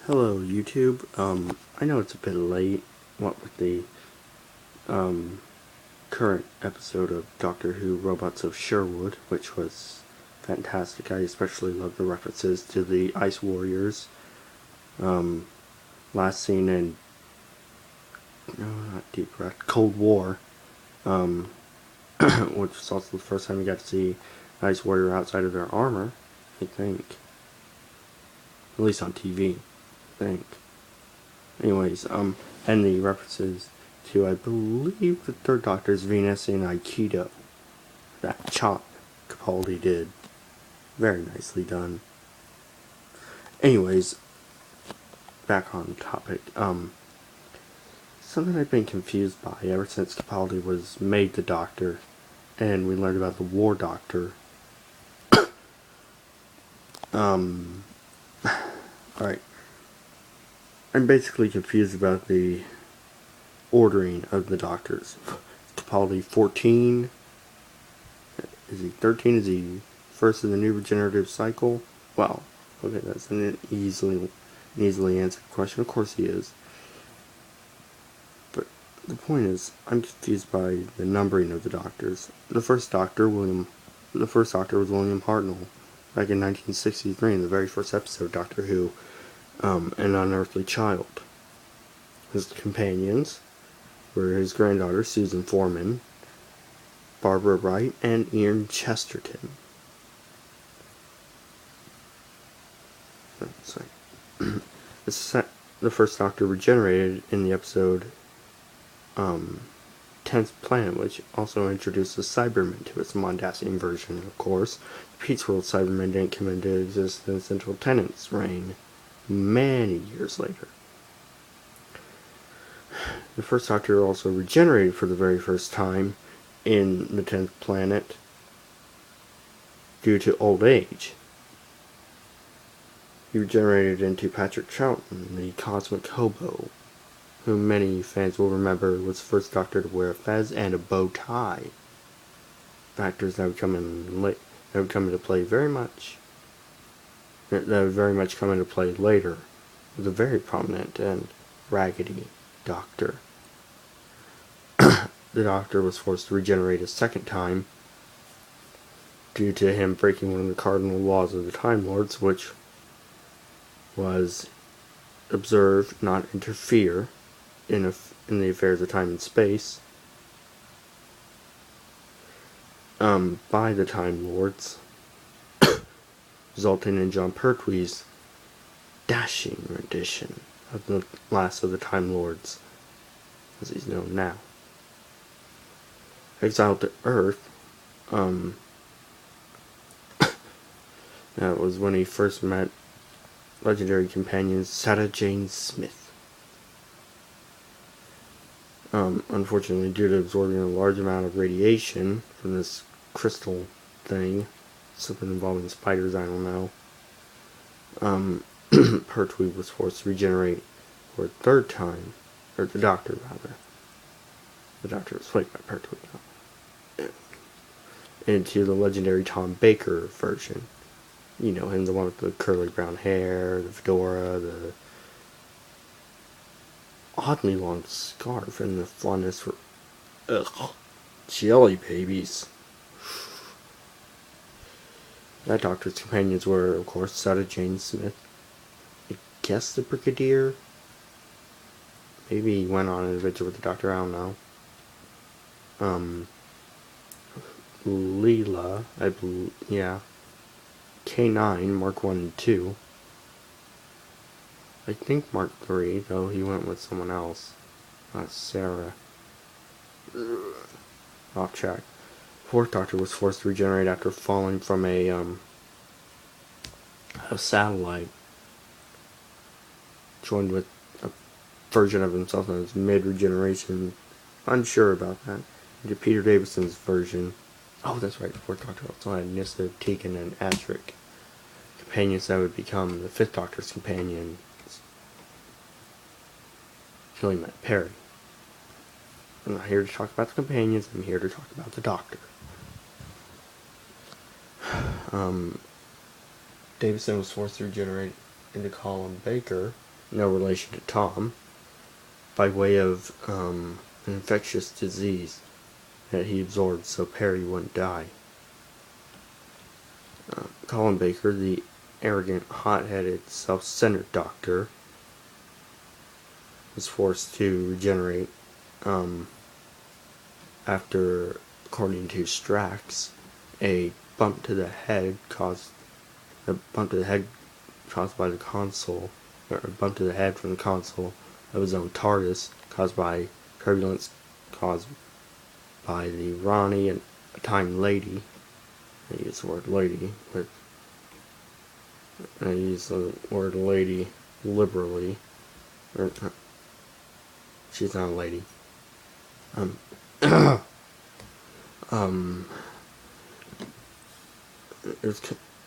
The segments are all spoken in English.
Hello, YouTube. I know it's a bit late, what with the, current episode of Doctor Who Robots of Sherwood, which was fantastic. I especially love the references to the Ice Warriors, last seen in, no, not Deep Red, Cold War, which was also the first time you got to see Ice Warrior outside of their armor, I think. At least on TV, I think. Anyways, and the references to, I believe, the Third Doctor's Venus in Aikido. That chop Capaldi did. Very nicely done. Anyways, back on topic. Something I've been confused by ever since Capaldi was made the Doctor, and we learned about the War Doctor. Alright. I'm basically confused about the ordering of the Doctors. Capaldi 14? Is he 13? Is he first in the new regenerative cycle? Well, okay, that's an easily answered question. Of course he is. But the point is, I'm confused by the numbering of the Doctors. The first Doctor was William Hartnell, back in 1963, in the very first episode of Doctor Who, An Unearthly Child. His companions were his granddaughter, Susan Foreman, Barbara Wright, and Ian Chesterton. The first Doctor regenerated in the episode 10th Planet, which also introduced the Cybermen to its Mondasian version, of course. The Pete's World Cybermen didn't come into existence until Tennant's reign, many years later. The first Doctor also regenerated for the very first time in the 10th Planet due to old age. He regenerated into Patrick Troughton, the Cosmic Hobo, who many fans will remember was the first Doctor to wear a fez and a bow tie. Factors that would come into play very much later with a very prominent and raggedy Doctor. The Doctor was forced to regenerate a second time due to him breaking one of the cardinal laws of the Time Lords, which was observe, not interfere in the affairs of time and space, by the Time Lords, resulting in John Pertwee's dashing rendition of the last of the Time Lords, as he's known now. Exiled to Earth, that was when he first met legendary companion Sarah Jane Smith. Unfortunately, due to absorbing a large amount of radiation from this crystal thing, something involving spiders, I don't know, Pertwee was forced to regenerate for a third time, or the Doctor, rather. The Doctor was played by Pertwee, into the legendary Tom Baker version. You know him, the one with the curly brown hair, the fedora, the oddly long scarf, and the fondness for jelly babies. That Doctor's companions were, of course, Sarah Jane Smith, I guess the Brigadier. Maybe he went on an adventure with the Doctor, I don't know. Leela, I believe, yeah. K9, Mark 1 and 2. I think Mark 3, though he went with someone else. Not Sarah. Off track. Fourth Doctor was forced to regenerate after falling from a satellite. Joined with a version of himself known as mid-regeneration. Unsure about that. Into Peter Davison's version. Oh, that's right, the Fourth Doctor also had Nyssa, Tegan, and Atric. Companions that would become the Fifth Doctor's companion. Until he met Perry. I'm not here to talk about the companions, I'm here to talk about the Doctor. Davison was forced to regenerate into Colin Baker no relation to Tom, by way of an infectious disease that he absorbed so Perry wouldn't die. Colin Baker, the arrogant, hot-headed, self-centered doctor, was forced to regenerate after, according to Strax, a bump to the head caused by the console, or a bump to the head from the console of his own TARDIS, caused by turbulence caused by the Ronnie and a time lady. I use the word lady, but I use the word lady liberally. She's not a lady.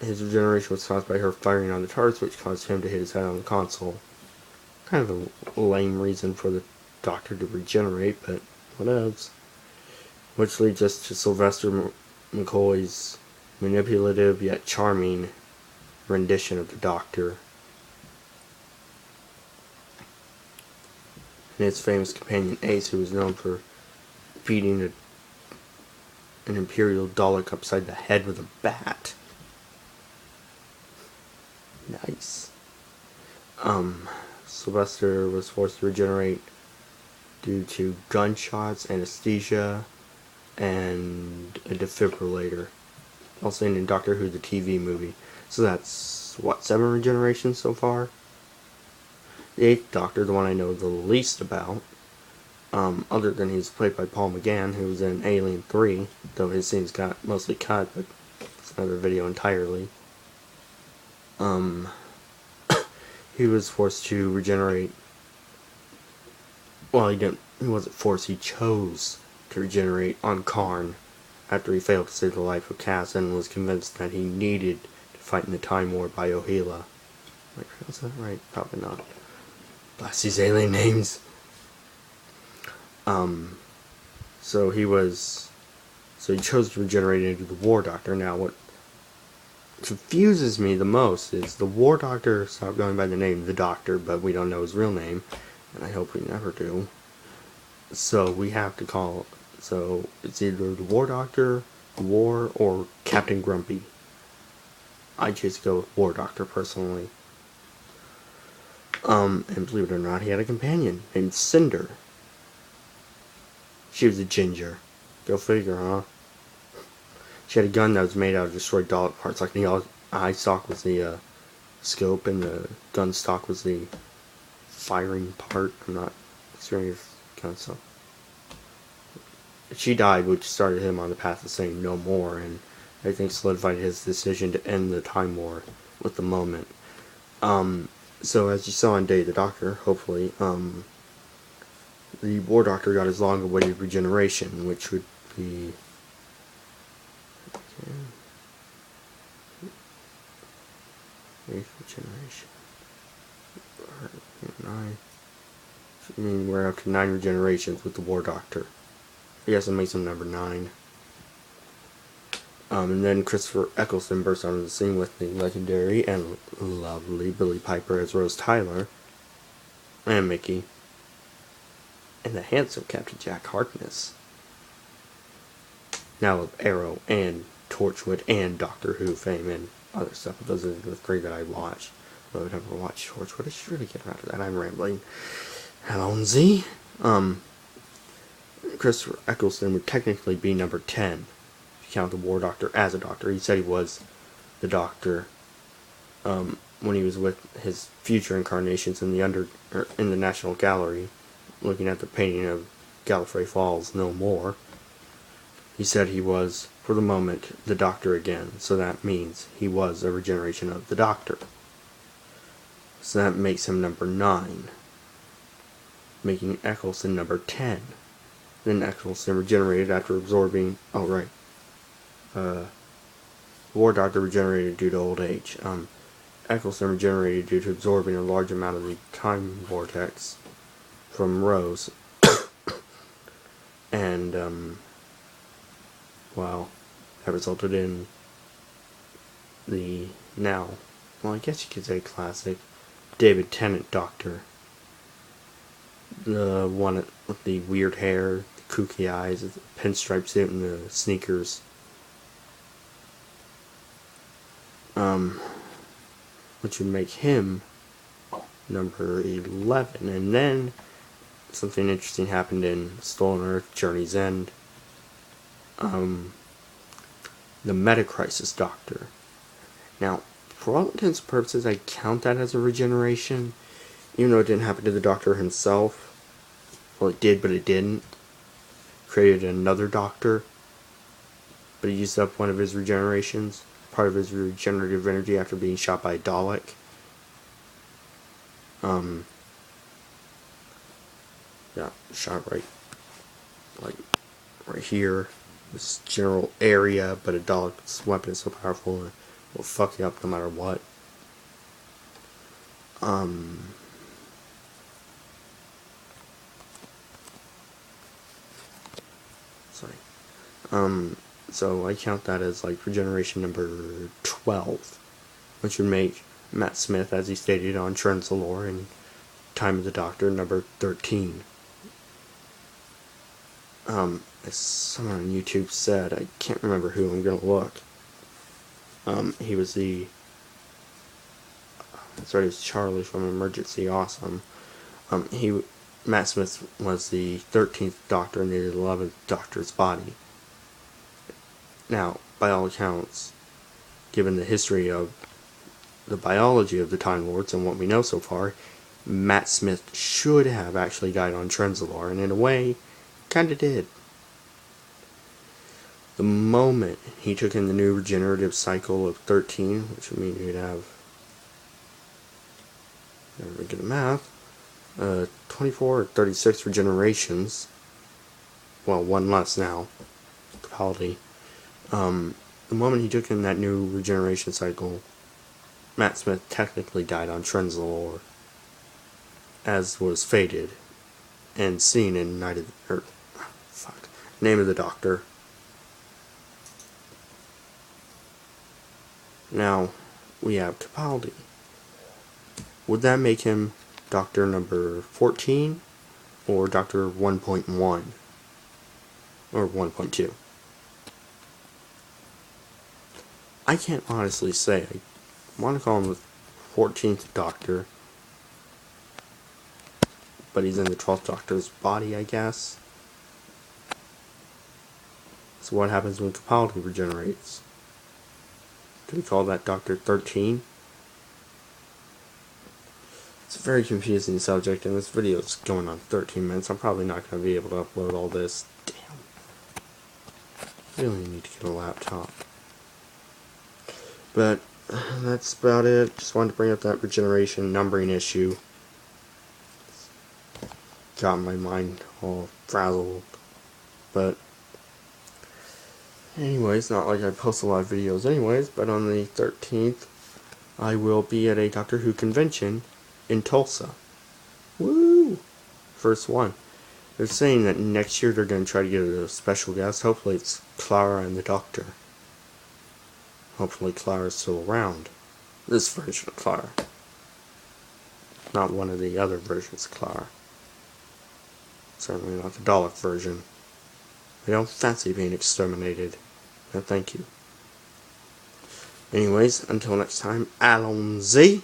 His regeneration was caused by her firing on the TARDIS, which caused him to hit his head on the console. Kind of a lame reason for the Doctor to regenerate, but whatevs. Which leads us to Sylvester McCoy's manipulative yet charming rendition of the Doctor. And his famous companion Ace, who was known for beating an Imperial Dalek upside the head with a bat. Nice. Sylvester was forced to regenerate due to gunshots, anesthesia, and a defibrillator. Also in Doctor Who, the TV movie. So that's, 7 regenerations so far? The 8th Doctor, the one I know the least about, other than he's played by Paul McGann, who was in Alien 3, though his scenes got mostly cut, but it's another video entirely. He was forced to regenerate. Well, he wasn't forced, he chose to regenerate on Karn after he failed to save the life of Cass and was convinced that he needed to fight in the Time War by Ohila. Was that right? Probably not. Blast these alien names. So he chose to regenerate into the War Doctor. Now, what confuses me the most is the War Doctor stopped going by the name The Doctor, but we don't know his real name, and I hope we never do. So we have to call, so it's either the War Doctor, War, or Captain Grumpy. I choose to go with War Doctor personally. And believe it or not, he had a companion named Cinder. She was a ginger. Go figure, huh? She had a gun that was made out of destroyed Dalek parts, like the eye stock was the scope and the gun stock was the firing part. I'm not experienced kind of stuff. She died, which started him on the path of saying no more, and I think solidified his decision to end the Time War with the moment. So as you saw in Day of the Doctor, hopefully, the War Doctor got his long-awaited regeneration, which would be... regeneration. 9. I mean, we're up to 9 regenerations with the War Doctor. I guess it makes him number 9. And then Christopher Eccleston burst onto the scene with the legendary and lovely Billie Piper as Rose Tyler, and Mickey, and the handsome Captain Jack Harkness. Now of Arrow and Torchwood and Doctor Who fame and other stuff. Those are the 3 that I watched. Though I've never watched Torchwood. I should really get around to that. I'm rambling. Hello, Z. Christopher Eccleston would technically be number 10. Count the War Doctor as a doctor. He said he was the Doctor when he was with his future incarnations in the National Gallery, looking at the painting of Gallifrey Falls no more. He said he was, for the moment, the Doctor again, so that means he was a regeneration of the Doctor. So that makes him number 9, making Eccleston number 10. Then Eccleston regenerated after absorbing... Oh, right. War Doctor regenerated due to old age. Eccleston regenerated due to absorbing a large amount of the time vortex from Rose. And, well, that resulted in the now, well, I guess you could say classic David Tennant Doctor. The one with the weird hair, the kooky eyes, the pinstripe suit, and the sneakers. Which would make him number 11. And then something interesting happened in Stolen Earth, Journey's End. The Meta-Crisis Doctor. Now, for all intents and purposes, I count that as a regeneration, even though it didn't happen to the Doctor himself. Well, it did, but it didn't. Created another Doctor, but he used up one of his regenerations, part of his regenerative energy after being shot by a Dalek. Yeah, shot right here, this general area, but a Dalek's weapon is so powerful it will fuck you up no matter what. So I count that as like regeneration number 12, which would make Matt Smith, as he stated on Trenzalore in Time of the Doctor, number 13. As someone on YouTube said, I can't remember who, I'm gonna look. He was it was Charlie from Emergency Awesome. Matt Smith was the 13th Doctor in the 11th Doctor's body. Now, by all accounts, given the history of the biology of the Time Lords and what we know so far, Matt Smith should have actually died on Trenzalore, and in a way, kinda did. The moment he took in the new regenerative cycle of 13, which would mean he'd have, never get a math, 24 or 36 regenerations, well, one less now, Capaldi. The moment he took in that new regeneration cycle, Matt Smith technically died on Trenzalore, as was fated and seen in Name of the Doctor. Now, we have Capaldi. Would that make him Doctor number 14 or Doctor 1.1 or 1.2? I can't honestly say. I want to call him the 14th Doctor, but he's in the 12th Doctor's body, I guess. So what happens when Capaldi regenerates? Do we call that Doctor 13? It's a very confusing subject, and this video is going on 13 minutes. I'm probably not going to be able to upload all this. Damn. I really need to get a laptop. But that's about it. Just wanted to bring up that regeneration numbering issue. Got my mind all frazzled. But anyways, not like I post a lot of videos anyways, but on the 13th, I will be at a Doctor Who convention in Tulsa. Woo! First one. They're saying that next year they're going to try to get a special guest. Hopefully it's Clara and the Doctor. Hopefully Clara's still around. This version of Clara. Not one of the other versions of Clara. Certainly not the Dalek version. I don't fancy being exterminated. No, thank you. Anyways, until next time, allons-y.